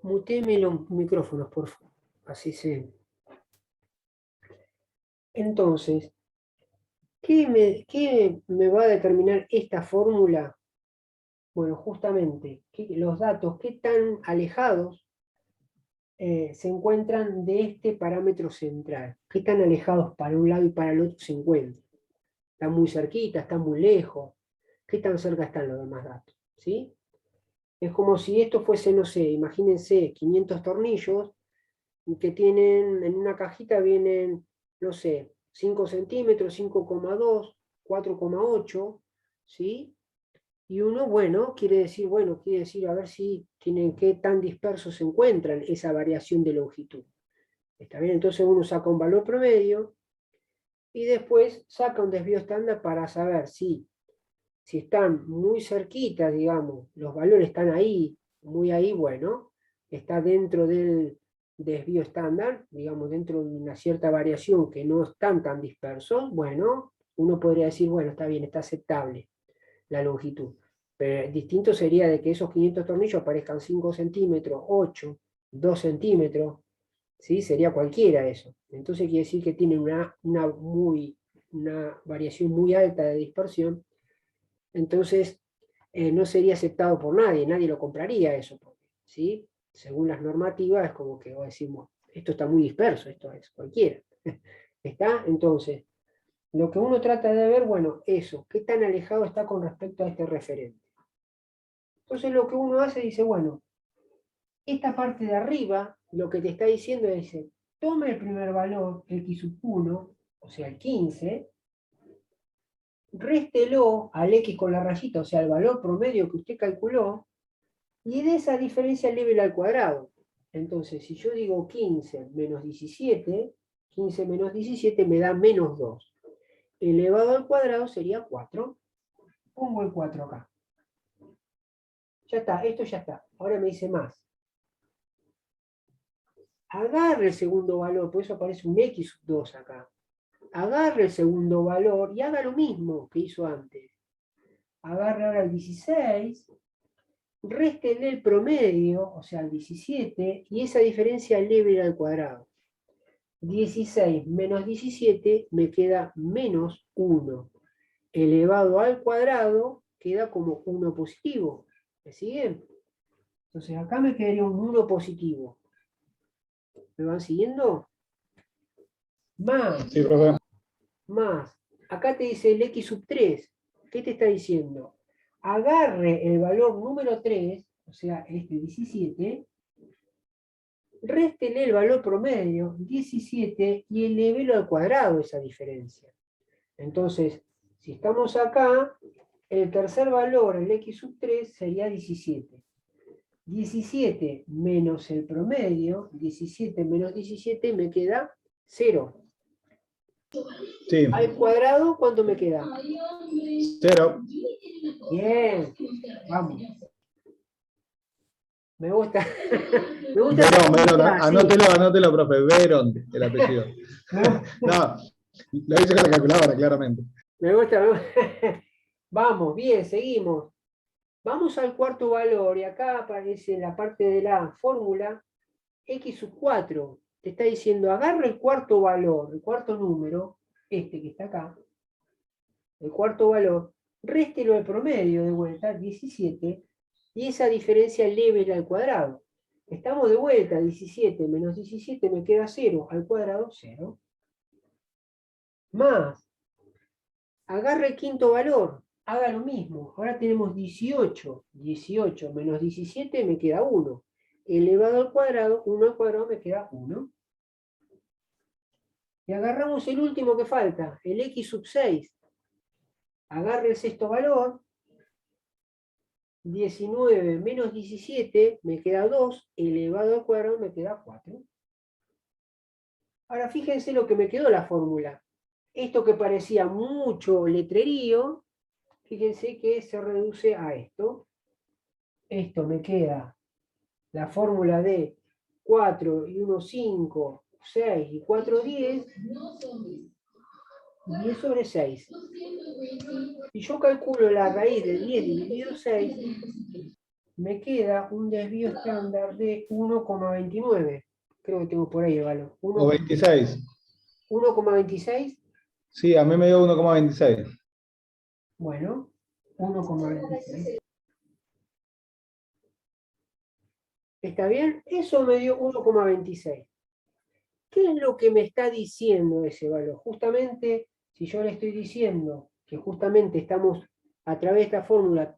Mutéme los micrófonos, por favor. Así se... Entonces, ¿qué me va a determinar esta fórmula? Bueno, justamente, los datos, qué tan alejados se encuentran de este parámetro central. ¿Qué tan alejados para un lado y para el otro se encuentran? ¿Están muy cerquita? ¿Están muy lejos? ¿Qué tan cerca están los demás datos? ¿Sí? Es como si esto fuese, no sé, imagínense 500 tornillos que tienen, en una cajita vienen, no sé, 5 centímetros, 5,2, 4,8, ¿sí? Y uno, bueno, quiere decir a ver si tienen qué tan dispersos se encuentran esa variación de longitud. ¿Está bien? Entonces uno saca un valor promedio y después saca un desvío estándar para saber si están muy cerquitas, digamos, los valores están ahí, muy ahí, bueno, está dentro del desvío estándar, digamos, dentro de una cierta variación que no están tan dispersos, bueno, uno podría decir, bueno, está bien, está aceptable la longitud. Pero distinto sería de que esos 500 tornillos aparezcan 5 centímetros, 8, 2 centímetros, ¿sí? Sería cualquiera eso. Entonces quiere decir que tiene una variación muy alta de dispersión. Entonces no sería aceptado por nadie, nadie lo compraría eso, ¿sí? Según las normativas es como que decimos, esto está muy disperso, esto es cualquiera. ¿Está? Entonces, lo que uno trata de ver, bueno, eso, qué tan alejado está con respecto a este referente. Entonces lo que uno hace dice, bueno, esta parte de arriba, lo que te está diciendo es, tome el primer valor, x sub 1, o sea, el 15, réstelo al x con la rayita, o sea, el valor promedio que usted calculó, y de esa diferencia lévela al cuadrado. Entonces, si yo digo 15 menos 17, 15 menos 17 me da menos 2. Elevado al cuadrado sería 4. Pongo el 4 acá. Ya está, esto ya está. Ahora me dice más. Agarre el segundo valor, por eso aparece un x sub 2 acá. Agarre el segundo valor y haga lo mismo que hizo antes. Agarre ahora el 16, réstele el promedio, o sea, el 17, y esa diferencia lévela al cuadrado. 16 menos 17 me queda menos 1. Elevado al cuadrado queda como 1 positivo. ¿Me siguen? Entonces acá me quedaría un 1 positivo. ¿Me van siguiendo? Más. Sí, profe. Más. Acá te dice el x sub 3. ¿Qué te está diciendo? Agarre el valor número 3, o sea, este 17, réstele el valor promedio, 17, y elévelo al cuadrado esa diferencia. Entonces, si estamos acá, el tercer valor, el x sub 3, sería 17. 17 menos el promedio, 17 menos 17 me queda 0. Sí. Al cuadrado, ¿cuánto me queda? 0. Bien, vamos. Me gusta. Me gusta. Verón, anótelo, profe. Verón, el apellido. No, lo hice con la calculadora, claramente. Me gusta. Vamos, bien, seguimos. Vamos al cuarto valor y acá aparece en la parte de la fórmula x sub 4. Te está diciendo, agarra el cuarto valor, el cuarto número, este que está acá, el cuarto valor, réstelo al promedio de vuelta, 17, y esa diferencia lévela al cuadrado. Estamos de vuelta, 17 menos 17 me queda 0, al cuadrado 0. Más, agarra el quinto valor, haga lo mismo. Ahora tenemos 18. 18 menos 17 me queda 1. Elevado al cuadrado, 1 al cuadrado me queda 1. Y agarramos el último que falta, el x sub 6. Agarre el sexto valor. 19 menos 17 me queda 2. Elevado al cuadrado me queda 4. Ahora fíjense lo que me quedó la fórmula. Esto que parecía mucho letrerío, fíjense que se reduce a esto. Esto me queda la fórmula de 4 y 1, 5, 6 y 4, 10. 10 sobre 6. Si yo calculo la raíz de 10 dividido 6, me queda un desvío estándar de 1,29. Creo que tengo por ahí el valor. O 26. 1,26. Sí, a mí me dio 1,26. Bueno, 1,26. ¿Está bien? Eso me dio 1,26. ¿Qué es lo que me está diciendo ese valor? Justamente, si yo le estoy diciendo que justamente estamos a través de esta fórmula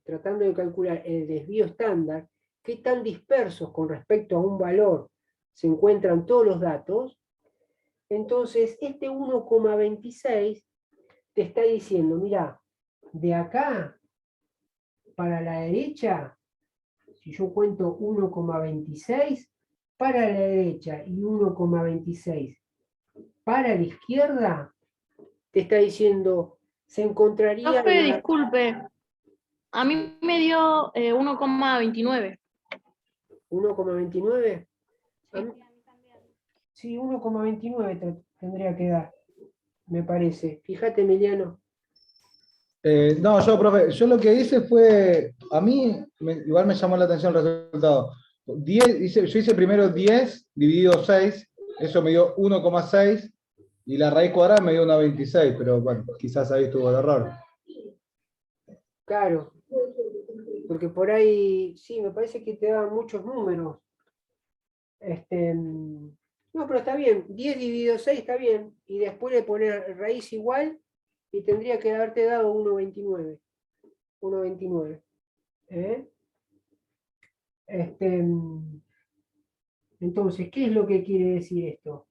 tratando de calcular el desvío estándar, qué tan dispersos con respecto a un valor se encuentran todos los datos, entonces este 1,26 te está diciendo, mira, de acá para la derecha, si yo cuento 1,26 para la derecha y 1,26 para la izquierda, te está diciendo, se encontraría... Profe, disculpe, a mí me dio 1,29. 1,29. Sí, 1,29 tendría que dar, me parece. Fíjate, Emiliano. No, profe, yo lo que hice fue, a mí igual me llamó la atención el resultado. 10, yo hice primero 10 dividido 6, eso me dio 1,6, y la raíz cuadrada me dio una 26, pero bueno, quizás ahí estuvo el error. Claro, porque por ahí, sí, me parece que te daban muchos números. No, pero está bien, 10 dividido 6 está bien, y después le poner raíz igual, y tendría que haberte dado 1,29. 1,29. ¿Eh? Entonces, ¿qué es lo que quiere decir esto?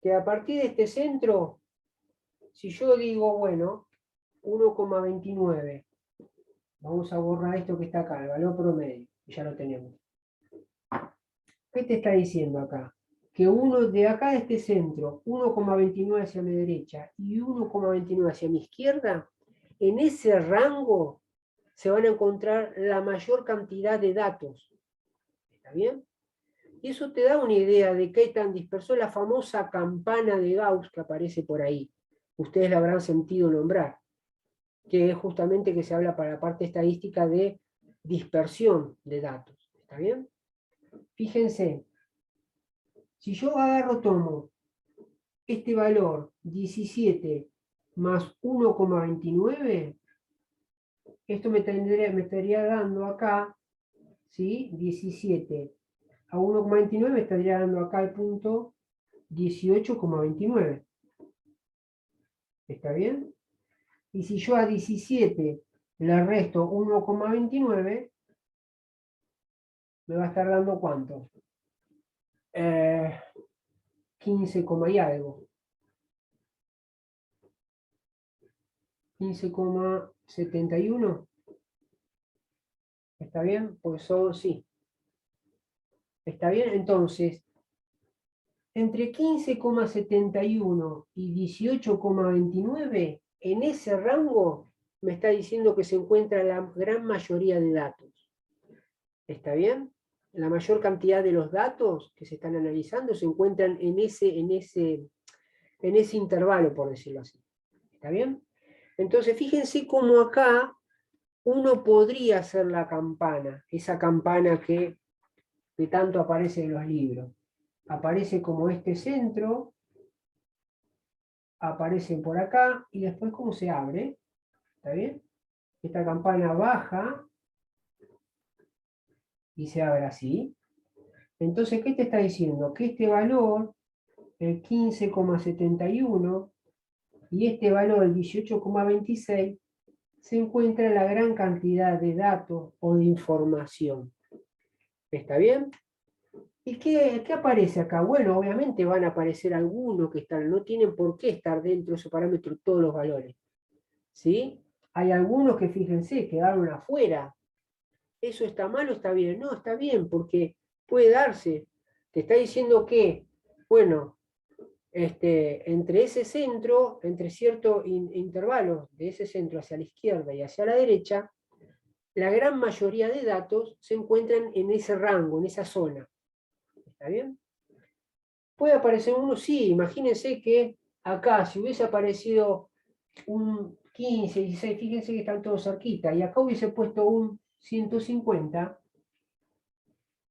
Que a partir de este centro, si yo digo, bueno, 1,29, vamos a borrar esto que está acá, el valor promedio, y ya lo tenemos. ¿Qué te está diciendo acá? Que uno de acá de este centro, 1,29 hacia mi derecha y 1,29 hacia mi izquierda, en ese rango se van a encontrar la mayor cantidad de datos. ¿Está bien? Y eso te da una idea de qué tan dispersó la famosa campana de Gauss que aparece por ahí. Ustedes la habrán sentido nombrar, que es justamente que se habla para la parte estadística de dispersión de datos. ¿Está bien? Fíjense, si yo agarro, tomo este valor 17 más 1,29, esto me estaría dando acá, ¿sí? 17 a 1,29 me estaría dando acá el punto 18,29. ¿Está bien? Y si yo a 17 le resto 1,29, me va a estar dando ¿cuánto? 15, y algo. 15,71. ¿Está bien? Pues son, sí. ¿Está bien? Entonces, entre 15,71 y 18,29, en ese rango me está diciendo que se encuentra la gran mayoría de datos. ¿Está bien? La mayor cantidad de los datos que se están analizando se encuentran en ese intervalo, por decirlo así. ¿Está bien? Entonces, fíjense cómo acá uno podría hacer la campana, esa campana que tanto aparece en los libros. Aparece como este centro, aparece por acá, y después cómo se abre. ¿Está bien? Esta campana baja y se abre así. Entonces, ¿qué te está diciendo? Que este valor, el 15,71, y este valor, el 18,26, se encuentra la gran cantidad de datos o de información. ¿Está bien? ¿Y qué aparece acá? Bueno, obviamente van a aparecer algunos que están, no tienen por qué estar dentro de ese parámetro todos los valores. ¿Sí? Hay algunos que, fíjense, quedaron afuera. ¿Eso está mal o está bien? No, está bien, porque puede darse. Te está diciendo que, bueno, entre ese centro, entre ciertos intervalos de ese centro hacia la izquierda y hacia la derecha, la gran mayoría de datos se encuentran en ese rango, en esa zona. ¿Está bien? Puede aparecer uno, sí, imagínense que acá, si hubiese aparecido un 15, 16, fíjense que están todos cerquita, y acá hubiese puesto un 150,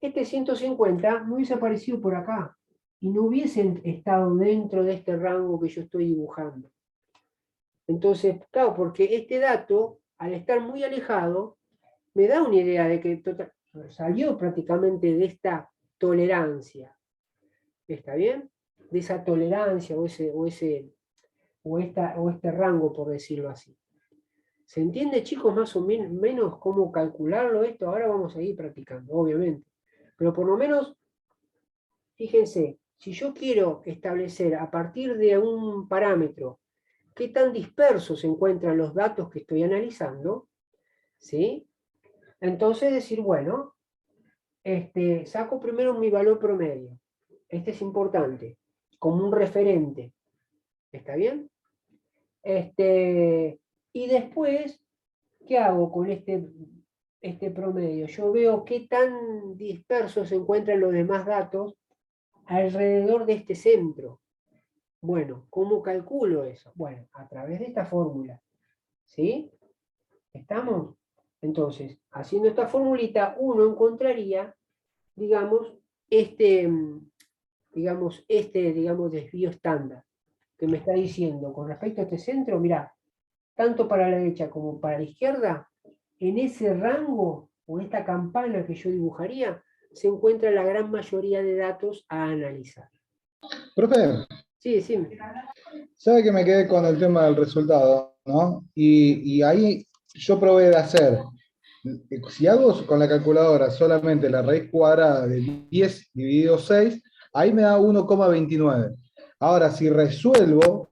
este 150 no hubiese aparecido por acá y no hubiesen estado dentro de este rango que yo estoy dibujando. Entonces, claro, porque este dato, al estar muy alejado, me da una idea de que salió prácticamente de esta tolerancia. ¿Está bien? De esa tolerancia o este rango, por decirlo así. ¿Se entiende, chicos, más o menos cómo calcularlo esto? Ahora vamos a ir practicando, obviamente. Pero por lo menos, fíjense, si yo quiero establecer a partir de un parámetro qué tan dispersos se encuentran los datos que estoy analizando, ¿sí? Entonces decir, bueno, saco primero mi valor promedio. Este es importante, como un referente. ¿Está bien? Y después, ¿qué hago con este promedio? Yo veo qué tan dispersos se encuentran los demás datos alrededor de este centro. Bueno, ¿cómo calculo eso? Bueno, a través de esta fórmula. ¿Sí? ¿Estamos? Entonces, haciendo esta formulita, uno encontraría, digamos, desvío estándar, que me está diciendo, con respecto a este centro, mirá, tanto para la derecha como para la izquierda, en ese rango, o esta campana que yo dibujaría, se encuentra la gran mayoría de datos a analizar. Profe, Sí, decime. sabe que me quedé con el tema del resultado, ¿no? Y ahí yo probé de hacer, si hago con la calculadora solamente la raíz cuadrada de 10 dividido 6, ahí me da 1,29. Ahora, si resuelvo,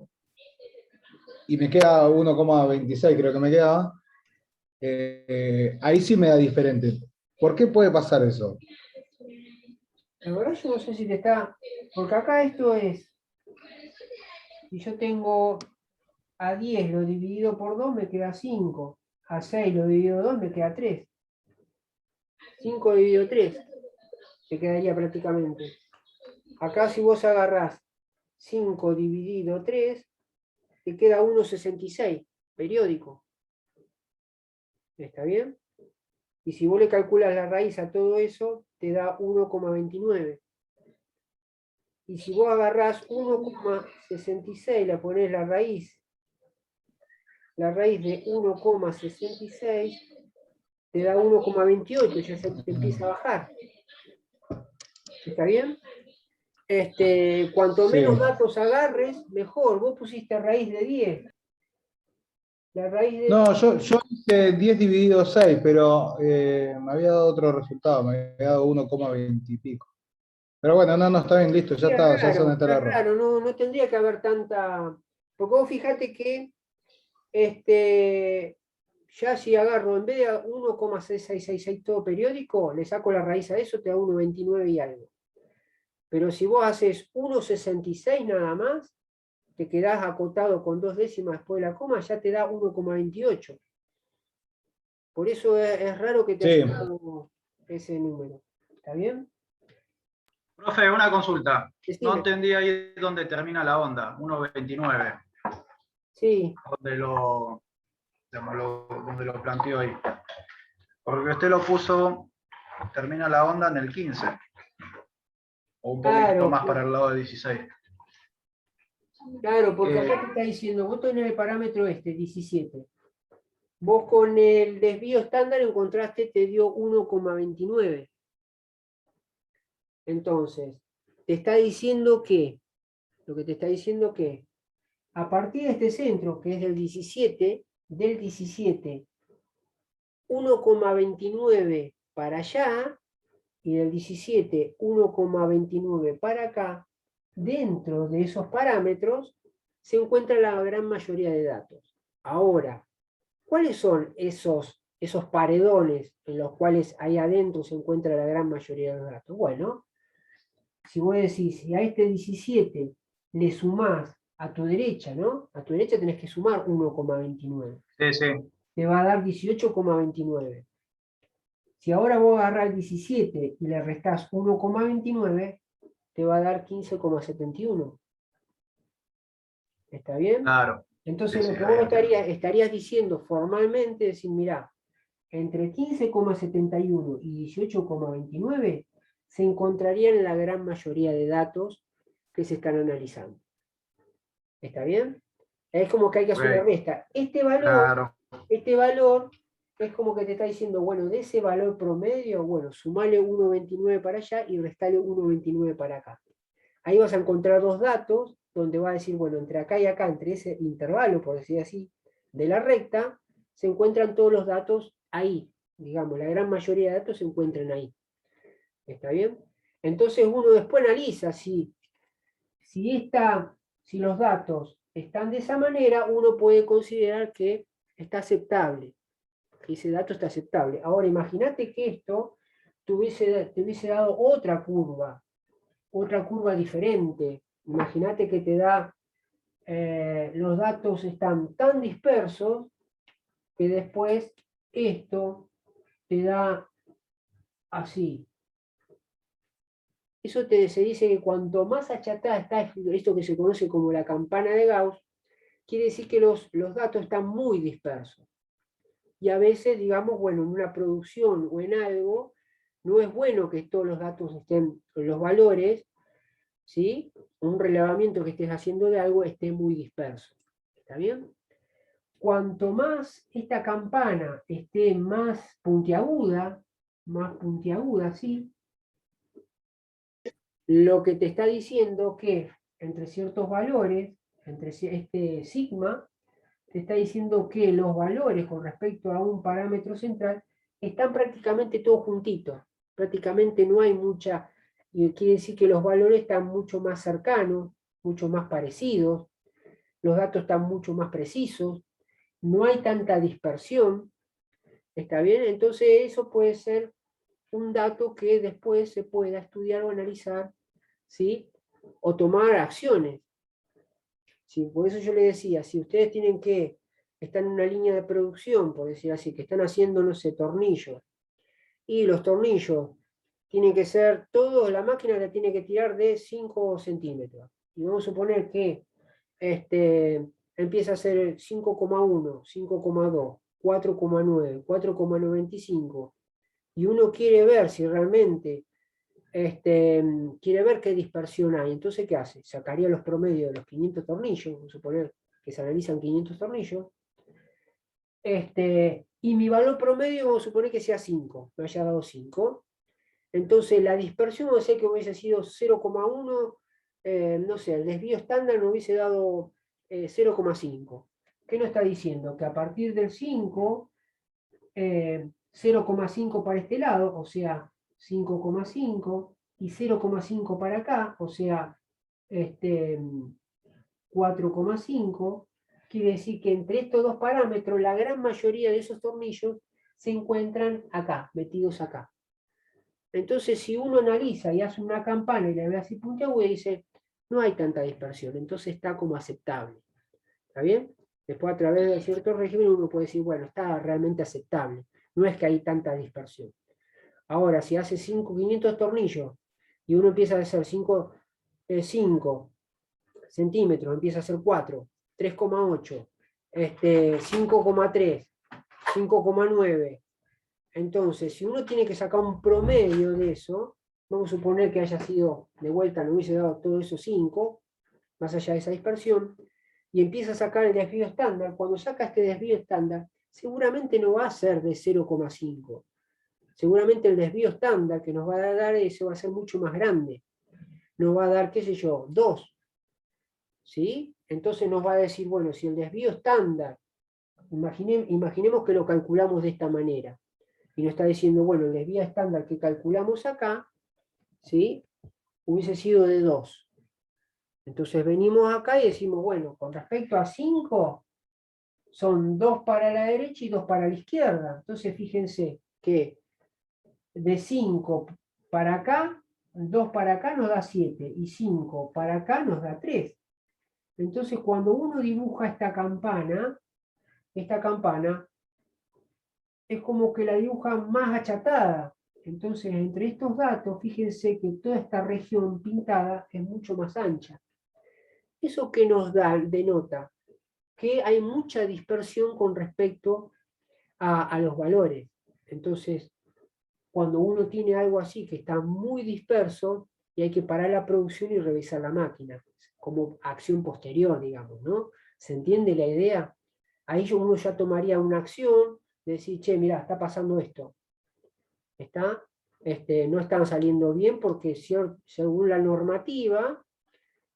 y me queda 1,26, creo que me quedaba, ahí sí me da diferente. ¿Por qué puede pasar eso? La verdad yo no sé si te está... Porque acá esto es... Si yo tengo a 10 lo dividido por 2 me queda 5. A 6 lo dividido por 2 me queda 3. 5 dividido 3 te quedaría prácticamente. Acá si vos agarrás 5 dividido 3, te queda 1,66, periódico. ¿Está bien? Y si vos le calculas la raíz a todo eso, te da 1,29. Y si vos agarrás 1,66, la ponés la raíz de 1,66, te da 1,28, ya se te empieza a bajar. ¿Está bien? Cuanto Sí. menos datos agarres, mejor. Vos pusiste raíz de 10. La raíz de No, yo hice 10 dividido 6, pero me había dado otro resultado, me había dado 1,20 y pico. Pero bueno, no, está bien, listo, ya está, ya sé dónde está el error. raro, no tendría que haber tanta... Porque vos fijate que ya si agarro, en vez de 1,6666 todo periódico, le saco la raíz a eso, te da 1,29 y algo. Pero si vos haces 1,66 nada más, te quedás acotado con 2 décimas después de la coma, ya te da 1,28. Por eso es raro que te haya dado ese número. ¿Está bien? Profe, una consulta. Decime. No entendí ahí dónde termina la onda, 1.29. Sí. Donde lo planteó ahí. Porque usted lo puso, termina la onda en el 15. O un poquito más para el lado de 16. Claro, porque acá te está diciendo, vos tenés el parámetro 17. Vos con el desvío estándar encontraste, te dio 1,29. Entonces, te está diciendo que, a partir de este centro, que es del 17, 1,29 para allá, y del 17, 1,29 para acá, dentro de esos parámetros, se encuentra la gran mayoría de datos. Ahora, ¿cuáles son esos paredones en los cuales ahí adentro se encuentra la gran mayoría de los datos? Bueno, si vos decís, si a este 17 le sumás a tu derecha, ¿no? A tu derecha tenés que sumar 1,29. Sí, sí. Te va a dar 18,29. Si ahora vos agarrás el 17 y le restás 1,29, te va a dar 15,71. ¿Está bien? Claro. Entonces Sí, lo que ahí vos entiendo. estarías diciendo formalmente, decir, mirá, entre 15,71 y 18,29 se encontrarían en la gran mayoría de datos que se están analizando. ¿Está bien? Es como que hay que hacer una Ok, resta. claro. Este valor es como que te está diciendo, bueno, de ese valor promedio, bueno, sumale 1,29 para allá y restale 1,29 para acá. Ahí vas a encontrar dos datos donde va a decir, bueno, entre acá y acá, entre ese intervalo, por decir así, de la recta, se encuentran todos los datos ahí. Digamos, la gran mayoría de datos se encuentran ahí. ¿Está bien? Entonces uno después analiza si los datos están de esa manera, uno puede considerar que está aceptable, que ese dato está aceptable. Ahora, imagínate que esto te hubiese dado otra curva diferente. Imagínate que te da, los datos están tan dispersos que después esto te da así. Eso se dice que cuanto más achatada está esto que se conoce como la campana de Gauss, quiere decir que los datos están muy dispersos. Y a veces, digamos, bueno, en una producción o en algo, no es bueno que todos los datos estén, los valores, ¿sí? Un relevamiento que estés haciendo de algo esté muy disperso. ¿Está bien? Cuanto más esta campana esté más puntiaguda, ¿sí? Lo que te está diciendo que entre ciertos valores, entre este sigma, te está diciendo que los valores con respecto a un parámetro central están prácticamente todos juntitos. Prácticamente no hay mucha, y quiere decir que los valores están mucho más cercanos, mucho más parecidos, los datos están mucho más precisos, no hay tanta dispersión, ¿está bien? Entonces eso puede ser un dato que después se pueda estudiar o analizar, ¿sí? O tomar acciones. ¿Sí? Por eso yo le decía, si ustedes tienen que estar en una línea de producción, por decir así, que están haciendo, no sé, tornillos, y los tornillos tienen que ser, la máquina la tiene que tirar de 5 centímetros. Y vamos a suponer que empieza a ser 5,1, 5,2, 4,9, 4,95, y uno quiere ver si realmente quiere ver qué dispersión hay. Entonces, ¿qué hace? Sacaría los promedios de los 500 tornillos, vamos a suponer que se analizan 500 tornillos, y mi valor promedio vamos a suponer que sea 5, me haya dado 5. Entonces, la dispersión va a ser que hubiese sido 0,1, no sé, el desvío estándar me hubiese dado 0,5. ¿Qué nos está diciendo? Que a partir del 5, 0,5 para este lado, o sea, 5,5, y 0,5 para acá, o sea, 4,5, quiere decir que entre estos dos parámetros, la gran mayoría de esos tornillos se encuentran acá, metidos acá. Entonces, si uno analiza y hace una campana y la ve así puntiaguda, dice, no hay tanta dispersión, entonces está como aceptable. ¿Está bien? Después, a través de cierto régimen, uno puede decir, bueno, está realmente aceptable. No es que hay tanta dispersión. Ahora, si hace 500 tornillos y uno empieza a hacer 5 centímetros, empieza a hacer 4, 3,8, 5,3, 5,9. Entonces, si uno tiene que sacar un promedio de eso, vamos a suponer que haya sido, de vuelta, no hubiese dado todo eso 5, más allá de esa dispersión, y empieza a sacar el desvío estándar. Cuando saca este desvío estándar, seguramente no va a ser de 0,5. Seguramente el desvío estándar que nos va a dar eso va a ser mucho más grande. Nos va a dar, qué sé yo, 2. ¿Sí? Entonces nos va a decir, bueno, si el desvío estándar, imaginemos que lo calculamos de esta manera, y nos está diciendo, bueno, el desvío estándar que calculamos acá, ¿sí? Hubiese sido de 2. Entonces venimos acá y decimos, bueno, con respecto a 5, son 2 para la derecha y 2 para la izquierda. Entonces fíjense que de 5 para acá, 2 para acá nos da 7, y 5 para acá nos da 3. Entonces cuando uno dibuja esta campana es como que la dibuja más achatada. Entonces entre estos datos, fíjense que toda esta región pintada es mucho más ancha. ¿Eso qué nos denota? Que hay mucha dispersión con respecto a los valores. Entonces, cuando uno tiene algo así que está muy disperso, y hay que parar la producción y revisar la máquina, como acción posterior, digamos, ¿no? ¿Se entiende la idea? Ahí uno ya tomaría una acción, de decir, che, mirá, está pasando esto. No están saliendo bien porque según la normativa,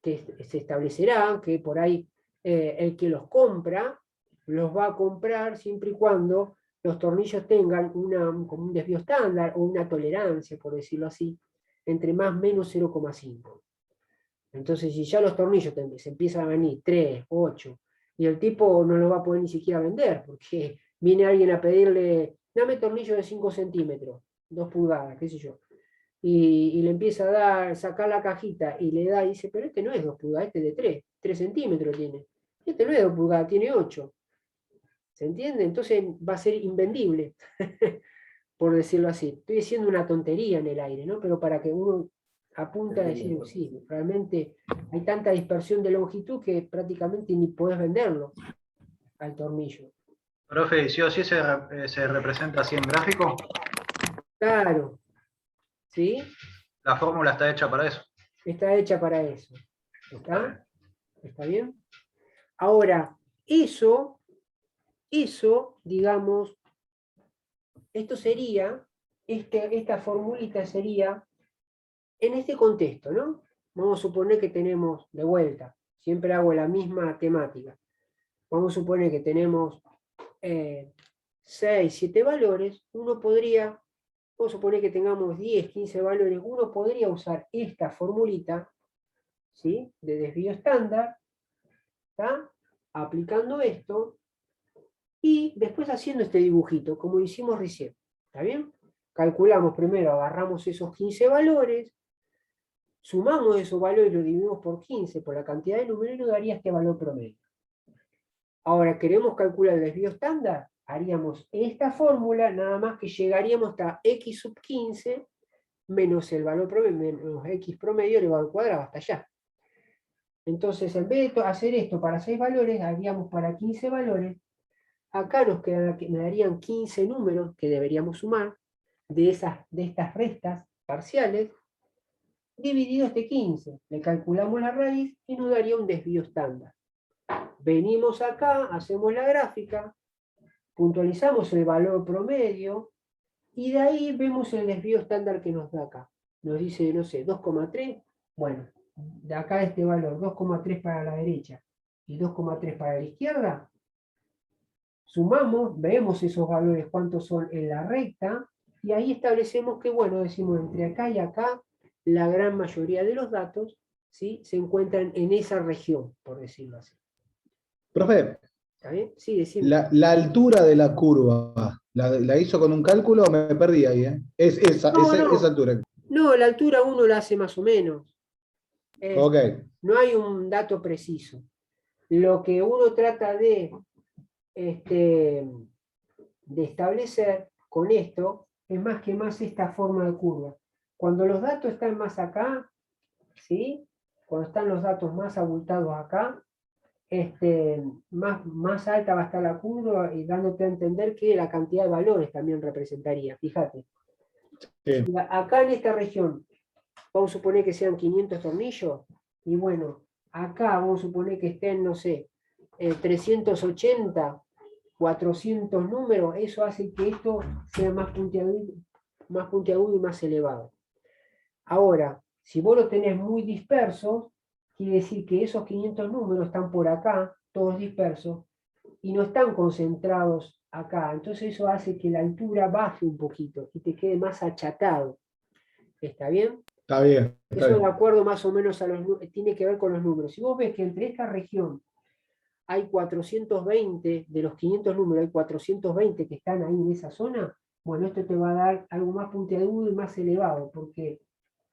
que se establecerá que por ahí el que los compra, los va a comprar siempre y cuando los tornillos tengan como un desvío estándar o una tolerancia, por decirlo así, entre más o menos 0,5. Entonces, si ya los tornillos se empiezan a venir 3, 8, y el tipo no los va a poder ni siquiera vender, porque viene alguien a pedirle, dame tornillo de 5 centímetros, 2 pulgadas, qué sé yo, y le empieza a dar, sacar la cajita, y le da, y dice, pero este no es 2 pulgadas, este es de 3 centímetros tiene. Este no es 2 pulgadas, tiene 8. ¿Se entiende? Entonces va a ser invendible, por decirlo así. Estoy diciendo una tontería en el aire, ¿no? Pero para que uno apunte a decir, sí, realmente hay tanta dispersión de longitud que prácticamente ni podés venderlo al tornillo. Profe, ¿sí o sí se representa así en gráfico? Claro, ¿sí? La fórmula está hecha para eso. Está hecha para eso. ¿Está? ¿Está bien? Ahora, eso, digamos, esto sería, esta formulita sería en este contexto, ¿no? Vamos a suponer que tenemos, de vuelta, siempre hago la misma temática. Vamos a suponer que tenemos 6, 7 valores, vamos a suponer que tengamos 10, 15 valores, uno podría usar esta formulita, ¿sí? De desvío estándar, ¿está? Aplicando esto, y después haciendo este dibujito, como hicimos recién, ¿está bien? Calculamos primero, agarramos esos 15 valores, sumamos esos valores y lo dividimos por 15, por la cantidad de números, y nos daría este valor promedio. Ahora, ¿queremos calcular el desvío estándar? Haríamos esta fórmula, nada más que llegaríamos hasta x sub 15 menos el valor promedio, menos x promedio elevado al cuadrado, hasta allá. Entonces, en vez de hacer esto para 6 valores, haríamos para 15 valores. Acá nos darían 15 números que deberíamos sumar de estas restas parciales, dividido este 15. Le calculamos la raíz y nos daría un desvío estándar. Venimos acá, hacemos la gráfica, puntualizamos el valor promedio, y de ahí vemos el desvío estándar que nos da acá. Nos dice, no sé, 2,3. Bueno, de acá este valor, 2,3 para la derecha y 2,3 para la izquierda. Sumamos, vemos esos valores, cuántos son en la recta, y ahí establecemos que, bueno, decimos entre acá y acá, la gran mayoría de los datos, ¿sí?, se encuentran en esa región, por decirlo así. Profe, ¿Está bien? Sí, decimos. la altura de la curva, ¿la hizo con un cálculo o me perdí ahí? Es esa, No, esa altura. no, la altura uno la hace más o menos. Ok. No hay un dato preciso. Lo que uno trata de establecer con esto es más que más esta forma de curva. Cuando los datos están más acá, ¿sí? Cuando están los datos más abultados acá, más alta va a estar la curva, y dándote a entender que la cantidad de valores también representaría. Fíjate. Sí. Acá en esta región, vamos a suponer que sean 500 tornillos, y bueno, acá vamos a suponer que estén, no sé, 380, 400 números, eso hace que esto sea más puntiagudo y más elevado. Ahora, si vos lo tenés muy dispersos, quiere decir que esos 500 números están por acá, todos dispersos, y no están concentrados acá. Entonces eso hace que la altura baje un poquito y te quede más achatado. ¿Está bien? Está bien. Eso de acuerdo más o menos a tiene que ver con los números. Si vos ves que entre esta región hay 420, de los 500 números hay 420 que están ahí en esa zona, bueno, esto te va a dar algo más puntiagudo y más elevado, porque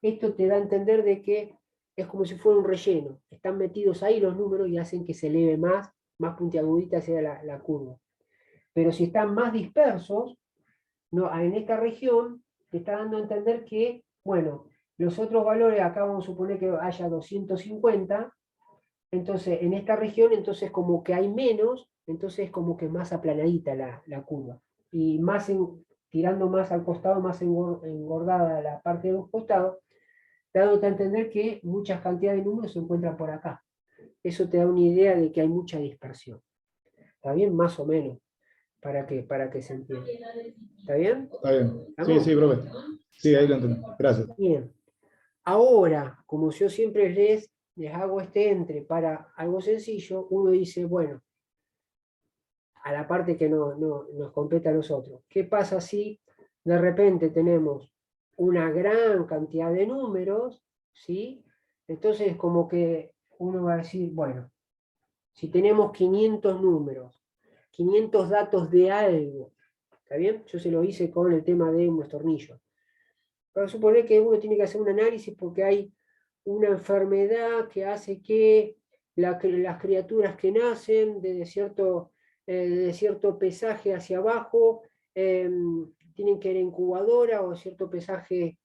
esto te da a entender de que es como si fuera un relleno. Están metidos ahí los números y hacen que se eleve más puntiagudita hacia la curva. Pero si están más dispersos, no, en esta región te está dando a entender que, bueno, los otros valores, acá vamos a suponer que haya 250, entonces en esta región, entonces como que hay menos, entonces como que más aplanadita la curva. Y más tirando más al costado, más engordada la parte de los costados, dándote a entender que muchas cantidades de números se encuentran por acá. Eso te da una idea de que hay mucha dispersión. ¿Está bien? Más o menos, para que se entienda. ¿Está bien? Está bien. Sí, ¿Estamos? sí, profe. Sí, ahí lo entendí. Gracias. Bien. Ahora, como yo siempre les hago este entre para algo sencillo, uno dice, bueno, a la parte que nos compete a nosotros. ¿Qué pasa si de repente tenemos una gran cantidad de números? ¿Sí? Entonces, como que uno va a decir, bueno, si tenemos 500 números, 500 datos de algo, ¿está bien? Yo se lo hice con el tema de unos tornillos. Para suponer que uno tiene que hacer un análisis porque hay una enfermedad que hace que las criaturas que nacen de cierto pesaje hacia abajo tienen que ir a incubadora o cierto pesaje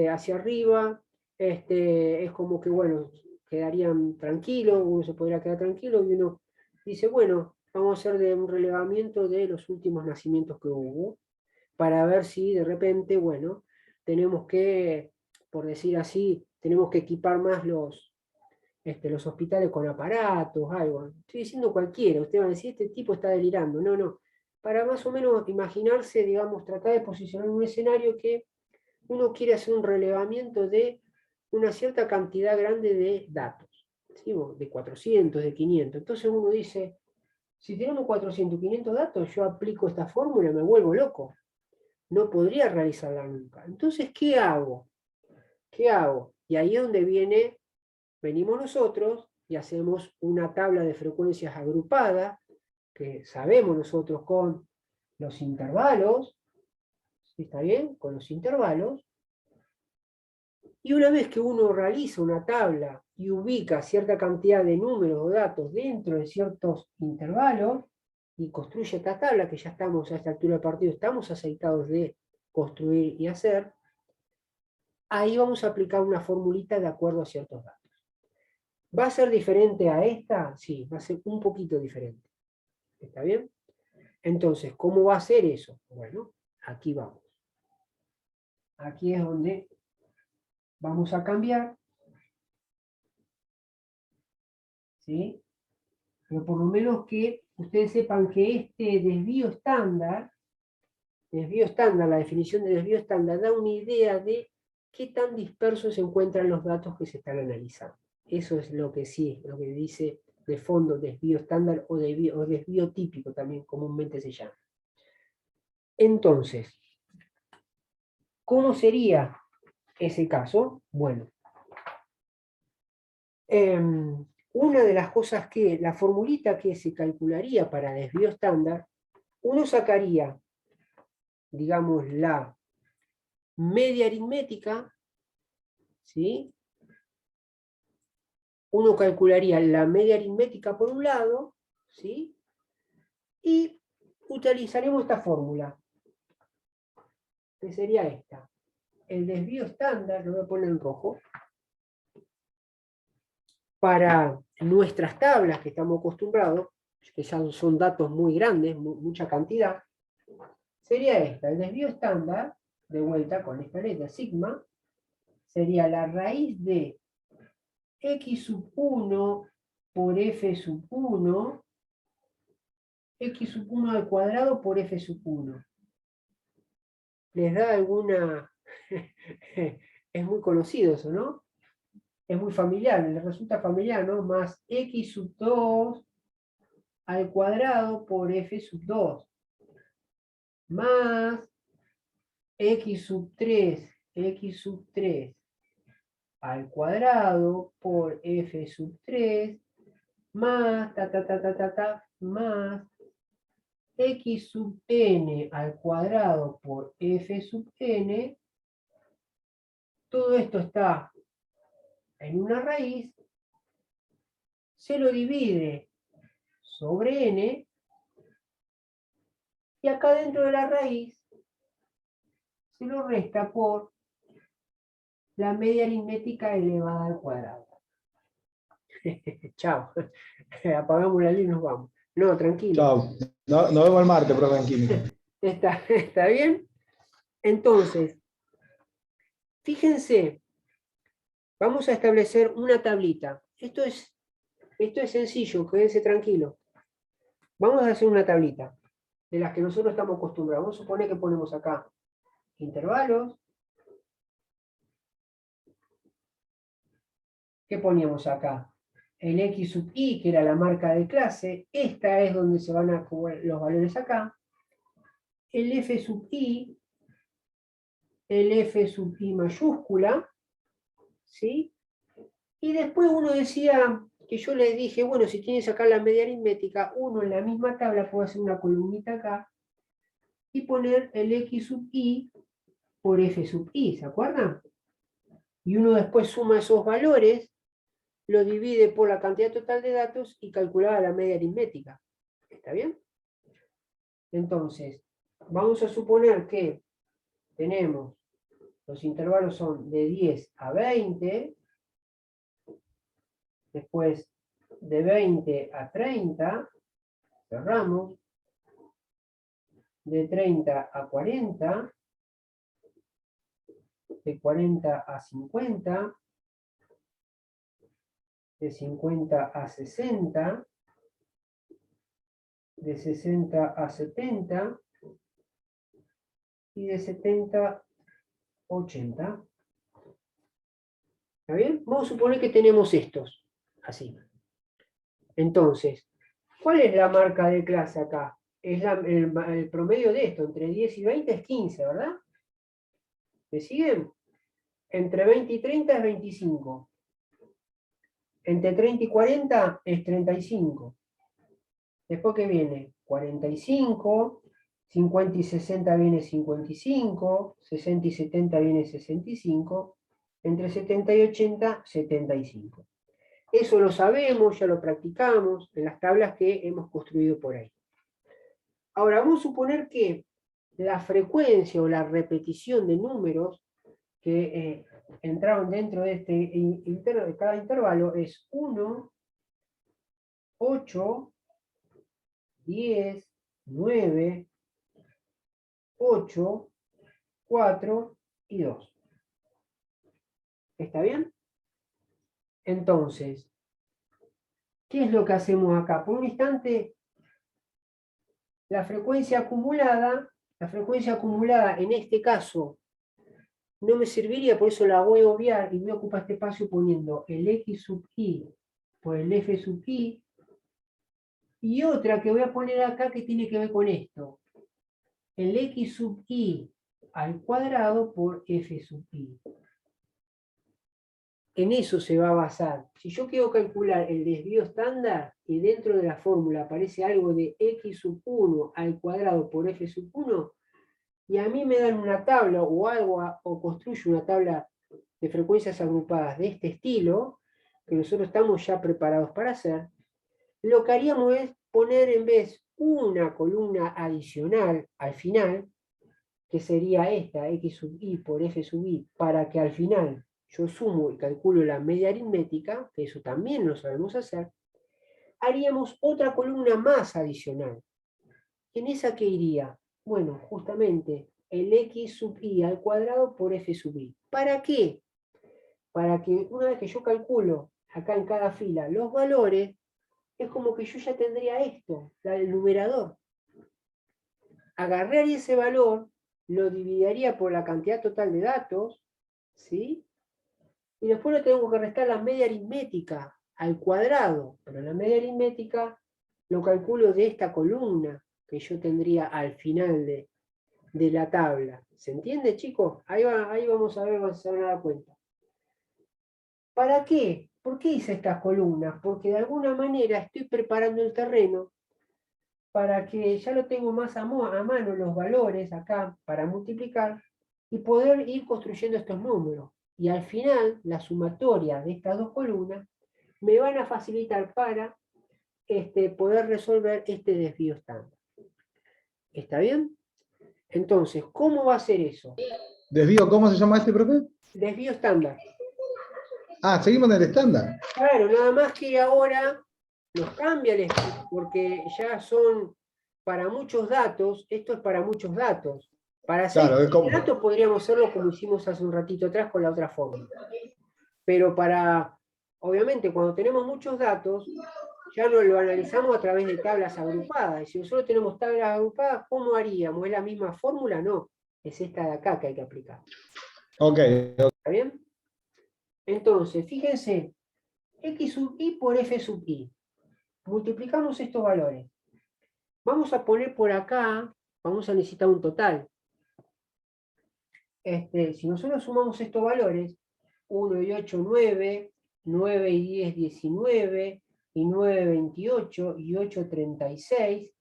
hacia arriba. Es como que, bueno, quedarían tranquilos, uno se podría quedar tranquilo y uno dice, bueno, vamos a hacer un relevamiento de los últimos nacimientos que hubo para ver si de repente, bueno, tenemos que, por decir así, tenemos que equipar más los hospitales con aparatos, algo. Estoy diciendo cualquiera, usted va a decir, este tipo está delirando. No, no. Para más o menos imaginarse, digamos, tratar de posicionar un escenario que uno quiere hacer un relevamiento de una cierta cantidad grande de datos, ¿sí? De 400, de 500. Entonces uno dice, si tenemos 400, 500 datos, yo aplico esta fórmula y me vuelvo loco. No podría realizarla nunca. Entonces, ¿qué hago? ¿Qué hago? Y ahí es donde venimos nosotros y hacemos una tabla de frecuencias agrupada, que sabemos nosotros con los intervalos, ¿sí? ¿Está bien? Con los intervalos. Y una vez que uno realiza una tabla y ubica cierta cantidad de números o datos dentro de ciertos intervalos, y construye esta tabla, que ya estamos a esta altura del partido, estamos aceitados de construir y hacer, ahí vamos a aplicar una formulita de acuerdo a ciertos datos. ¿Va a ser diferente a esta? Sí, va a ser un poquito diferente. ¿Está bien? Entonces, ¿cómo va a ser eso? Bueno, aquí vamos. Aquí es donde vamos a cambiar. ¿Sí? Pero por lo menos que ustedes sepan que este desvío estándar, la definición de desvío estándar, da una idea de qué tan dispersos se encuentran los datos que se están analizando. Eso es lo que sí, lo que dice de fondo desvío estándar o desvío típico también comúnmente se llama. Entonces, ¿cómo sería ese caso? Bueno, una de las cosas que, la formulita que se calcularía para desvío estándar, uno sacaría, digamos, la media aritmética, ¿sí? Uno calcularía la media aritmética por un lado, ¿sí? Y utilizaremos esta fórmula, que sería esta. El desvío estándar, lo voy a poner en rojo, para nuestras tablas que estamos acostumbrados, que ya son datos muy grandes, mucha cantidad, sería esta. El desvío estándar, de vuelta con esta letra sigma, sería la raíz de x sub 1 por f sub 1, x sub 1 al cuadrado por f sub 1. ¿Les da alguna...? Es muy conocido eso, ¿no? Es muy familiar, les resulta familiar, ¿no? Más x sub 2 al cuadrado por f sub 2. Más x sub 3 al cuadrado por f sub 3 más más x sub n al cuadrado por f sub n. Todo esto está en una raíz, se lo divide sobre n, y acá dentro de la raíz se lo resta por la media aritmética elevada al cuadrado. Chao. Apagamos la luz y nos vamos. No, tranquilo. Chao. Nos vemos el martes, profe, en química. ¿Está bien? Entonces, fíjense, vamos a establecer una tablita. Esto es sencillo, quédense tranquilos. Vamos a hacer una tablita de las que nosotros estamos acostumbrados. Vamos a suponer que ponemos acá intervalos. ¿Qué poníamos acá? El X sub I, que era la marca de clase. Esta es donde se van a jugar los valores acá. El F sub I, el F sub I mayúscula, ¿sí? Y después uno decía, que yo les dije, bueno, si tienes acá la media aritmética, uno en la misma tabla puede hacer una columnita acá y poner el X sub I por F sub I, ¿se acuerdan? Y uno después suma esos valores, lo divide por la cantidad total de datos y calculaba la media aritmética. ¿Está bien? Entonces, vamos a suponer que tenemos, los intervalos son de 10 a 20, después de 20 a 30, cerramos, de 30 a 40, de 40 a 50, de 50 a 60, de 60 a 70, y de 70 a 80. ¿Está bien? Vamos a suponer que tenemos estos, así. Entonces, ¿cuál es la marca de clase acá? Es el promedio de esto, entre 10 y 20 es 15, ¿verdad? ¿Me siguen? Entre 20 y 30 es 25. Entre 30 y 40 es 35. Después, ¿qué viene? 45, 50 y 60 viene 55, 60 y 70 viene 65, entre 70 y 80, 75. Eso lo sabemos, ya lo practicamos en las tablas que hemos construido por ahí. Ahora, vamos a suponer que la frecuencia o la repetición de números que entraron dentro de de cada intervalo es 1, 8, 10, 9, 8, 4 y 2. ¿Está bien? Entonces, ¿qué es lo que hacemos acá? Por un instante, la frecuencia acumulada en este caso no me serviría, por eso la voy a obviar y voy a ocupar este espacio poniendo el X sub I por el F sub I, y otra que voy a poner acá que tiene que ver con esto, el X sub I al cuadrado por F sub I. En eso se va a basar. Si yo quiero calcular el desvío estándar y dentro de la fórmula aparece algo de X sub 1 al cuadrado por F sub 1, y a mí me dan una tabla o algo, o construyo una tabla de frecuencias agrupadas de este estilo, que nosotros estamos ya preparados para hacer, lo que haríamos es poner en vez una columna adicional al final, que sería esta, X sub I por F sub I, para que al final yo sumo y calculo la media aritmética, que eso también lo sabemos hacer, haríamos otra columna más adicional. ¿En esa qué iría? Bueno, justamente el X sub I al cuadrado por F sub I. ¿Para qué? Para que una vez que yo calculo acá en cada fila los valores, es como que yo ya tendría esto, el numerador. Agarraría ese valor, lo dividiría por la cantidad total de datos, ¿sí? Y después le tengo que restar la media aritmética al cuadrado, pero la media aritmética lo calculo de esta columna que yo tendría al final de la tabla. ¿Se entiende, chicos? Ahí vamos a ver, se van a dar cuenta. ¿Para qué? ¿Por qué hice estas columnas? Porque de alguna manera estoy preparando el terreno para que ya lo tengo más a mano los valores acá para multiplicar y poder ir construyendo estos números. Y al final, la sumatoria de estas dos columnas me van a facilitar para poder resolver este desvío estándar. ¿Está bien? Entonces, ¿cómo va a ser eso? ¿Desvío cómo se llama este, profe? Desvío estándar. Ah, seguimos en el estándar. Claro, nada más que ahora nos cambia el estilo, porque ya son para muchos datos, esto es para muchos datos. Para 6 Claro, es como- datos podríamos hacerlo como hicimos hace un ratito atrás con la otra fórmula. Pero obviamente, cuando tenemos muchos datos, ya lo analizamos a través de tablas agrupadas. Y si nosotros tenemos tablas agrupadas, ¿cómo haríamos? ¿Es la misma fórmula? No. Es esta de acá que hay que aplicar. Ok, ¿Está bien? Entonces, fíjense, x sub i por f sub i. Multiplicamos estos valores. Vamos a poner por acá, vamos a necesitar un total. Si nosotros sumamos estos valores, 1 y 8, 9, 9 y 10, 19, y 9, 28, y 8, 36,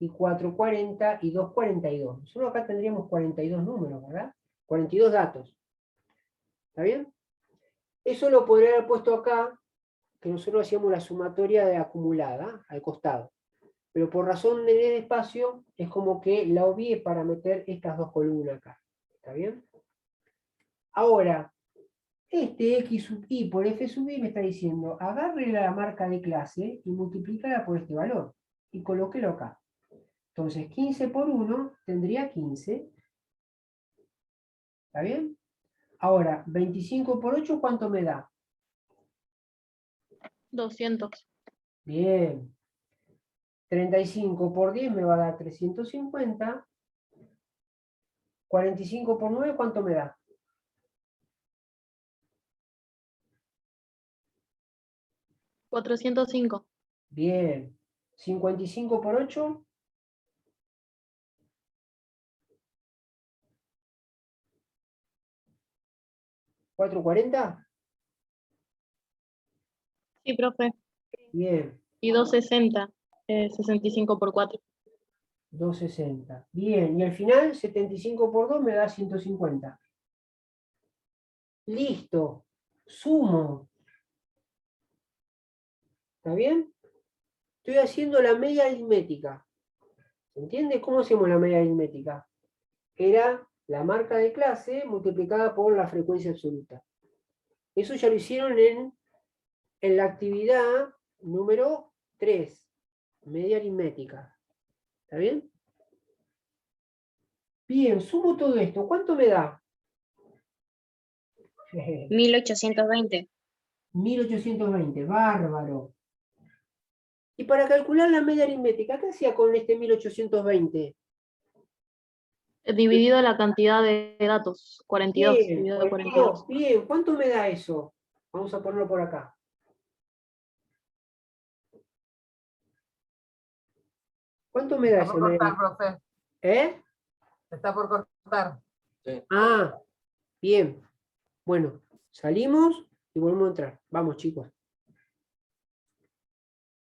y 4, 40, y 2, 42. Nosotros acá tendríamos 42 números, ¿verdad? 42 datos. ¿Está bien? Eso lo podría haber puesto acá, que nosotros hacíamos la sumatoria de acumulada, al costado. Pero por razón del espacio, es como que la obvié para meter estas dos columnas acá. ¿Está bien? Ahora, este x sub i por f sub i me está diciendo, agarre la marca de clase y multiplícala por este valor. Y colóquelo acá. Entonces, 15 por 1 tendría 15. ¿Está bien? Ahora, 25 por 8, ¿cuánto me da? 200. Bien. 35 por 10 me va a dar 350. 45 por 9, ¿cuánto me da? 405. Bien. 55 por 8. 440. Sí, profe. Bien. Y 260. 65 por 4. 260. Bien. Y al final, 75 por 2 me da 150. Listo. Sumo. ¿Está bien? Estoy haciendo la media aritmética. ¿Se entiende? ¿Cómo hacemos la media aritmética? Era la marca de clase multiplicada por la frecuencia absoluta. Eso ya lo hicieron en la actividad número 3, media aritmética. ¿Está bien? Bien, sumo todo esto. ¿Cuánto me da? 1820. 1820, bárbaro. Y para calcular la media aritmética, ¿qué hacía con este 1820? Dividido la cantidad de datos. 42 Bien, dividido 42. bien, ¿cuánto me da eso? Vamos a ponerlo por acá. ¿Cuánto me da Está esa por media cortar, aritmética? profe. ¿Eh? Está por cortar. Ah, bien. Bueno, salimos y volvemos a entrar. Vamos, chicos.